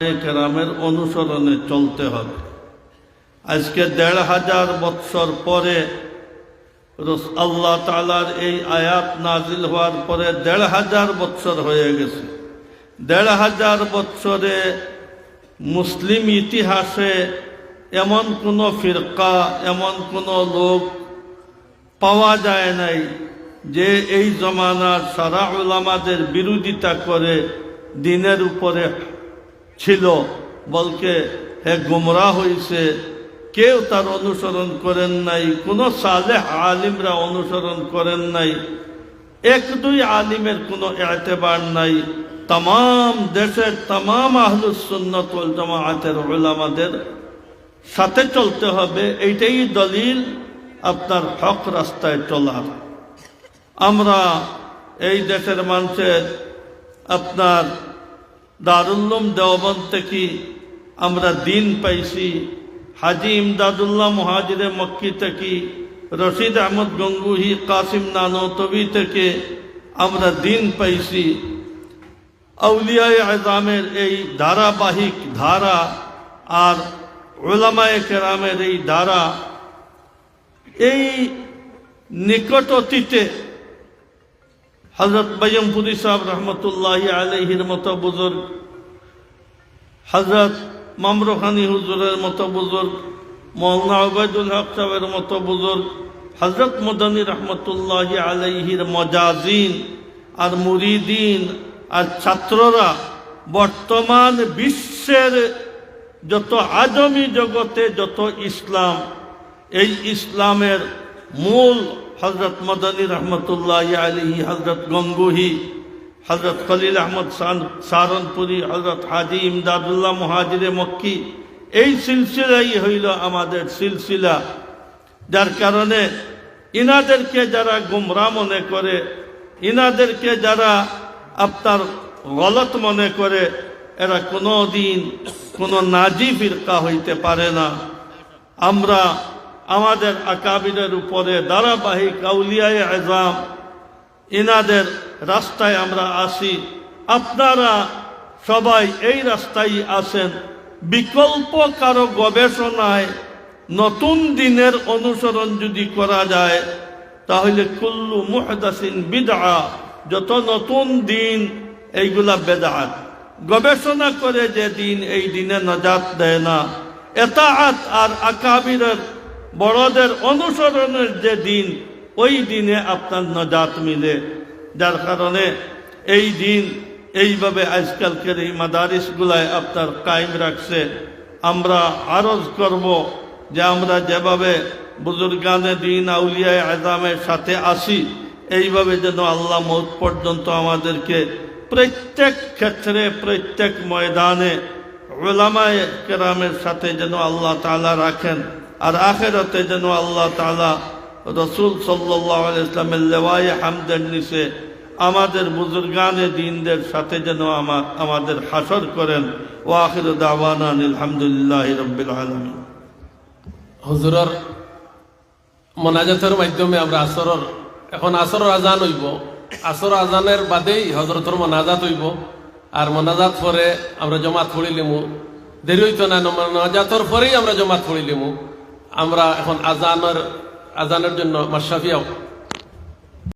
কেরামের অনুসরণে চলতে হবে। আজকে ১৫০০ বৎসর পরে আল্লাহ তাআলার এই আয়াত নাজিল হওয়ার পরে ১৫০০ বৎসর হয়ে গেছে। ১৫০০ বৎসরে মুসলিম ইতিহাসে এমন কোনো ফিরকা, এমন কোনো লোক পাওয়া যায় নাই যে এই জমানার সারা উলামাদের বিরোধিতা করে দ্বীনের উপরে ছিল, বলকে হে গুমরাহ হইছে। কেউ তার অনুসরণ করেন নাই, কোনো সালেহ আলিমরা অনুসরণ করেন নাই, এক দুই আলিমের কোনো এতেবার নাই। তাম দেশের তাম আহলুস সুন্নাত ওয়াল জামাআতের উলামাদের সাথে চলতে হবে। এইটাই দলিল আপনার হক রাস্তায় চলার। আমরা এই দেশের মানুষের আপনার দারুল উলুম দেওবন্দ থেকে আমরা দিন পাইছি। হাজি ইমদাদুল্লাহ মুহাজিরে মক্কি থেকে, রশিদ আহমদ গঙ্গুহি, কাসিম নানতবি থেকে আমরা দিন পাইছি। আউলিয়ায়ে আযমের এই ধারাবাহিক ধারা আর উলামায়ে কেরামের এই ধারা, এই নিকট অতীতে হযরত বাইয়মপুরী সাহেব রহমতুল্লাহি আলাইহির মতো বুজুর্গ, হযরত মামরুখানী হুজুরের মতো বুজুর্গ, মৌলানা উবাইদুল হক সাহেবের মতো বুজুর্গ, হযরত মদনী রহমতুল্লাহি আলাইহির মজাজিন আর মুরিদিন আর ছাত্ররা বর্তমান বিশ্বের যত আজমি জগতে যত ইসলাম, এই ইসলামের মূল হযরত মদনী রহমতুল্লাহি আলাইহি, হযরত গঙ্গুহি, হযরত খলিল আহমদ সাহারানপুরি, হযরত হাজি ইমদাদুল্লাহ মুহাজিরে মক্কি, এই সিলসিলাই হইল আমাদের সিলসিলা। যার কারণে ইনাদেরকে যারা গুমরাহ মনে করে, ইনাদেরকে যারা আপনার গলত মনে করে, এরা কোনো দিন কোনো নাজি ফিরকা হইতে পারে না। আমরা আমাদের আকাবিরের উপরে ধারাবাহিক আউলিয়ায়ে আযম ইনাদের রাস্তায় আমরা আসি। আপনারা সবাই এই রাস্তায় আসেন। বিকল্প কারো গবেষণায় নতুন দিনের অনুসরণ যদি করা যায়, তাহলে কুল্লু মুহদাসিন বিদআ, যত নতুন দিন এইগুলা বেদাত। গবেষণা করে যে দিন, এই দিনে নাজাত দেয় না। এতাআত আর আকাবিরের বড়দের অনুসরণের যে দিন, ওই দিনে আপনার নাজাত মিলে। যার কারণে এই দিন এইভাবে আজকালকের এই মাদারিসগুলায় আপনার কায়েম রাখছে। আমরা আরজ করব যে আমরা যেভাবে বুজুর্গানে দিন আউলিয়ায়ে আযমের সাথে আসি, এইভাবে যেন আল্লাহ মওত পর্যন্ত আমাদেরকে প্রত্যেক ক্ষেত্রে, প্রত্যেক ময়দানে উলামায়ে কেরামের সাথে যেন আল্লাহ তাআলা রাখেন। আর আখিরাতে যেন আল্লাহ তাআলা রাসূল সাল্লাল্লাহু আলাইহি ওয়াসাল্লামের লেওয়ায়ে হামদের নিচে আমাদের বুজুর্গানে দ্বীনদের সাথে যেন আমাদের হাসর করেন। ওয়া আখিরু দাওয়ানা আলহামদুলিল্লাহি রাব্বিল আলামিন। হুজুরের মোনাজাতের মাধ্যমে আমরা এখন আসরের আজান হইব। আসর আজানের বাদেই হযরতের মোনাজাত হইব। আর মোনাজাত পরে আমরা জমাত পড়িলিমু। দেরি হইতো না, মোনাজাতের পরেই আমরা জমাত পড়িলিমু। আমরা এখন আজানের জন্য মাশরাফিয়া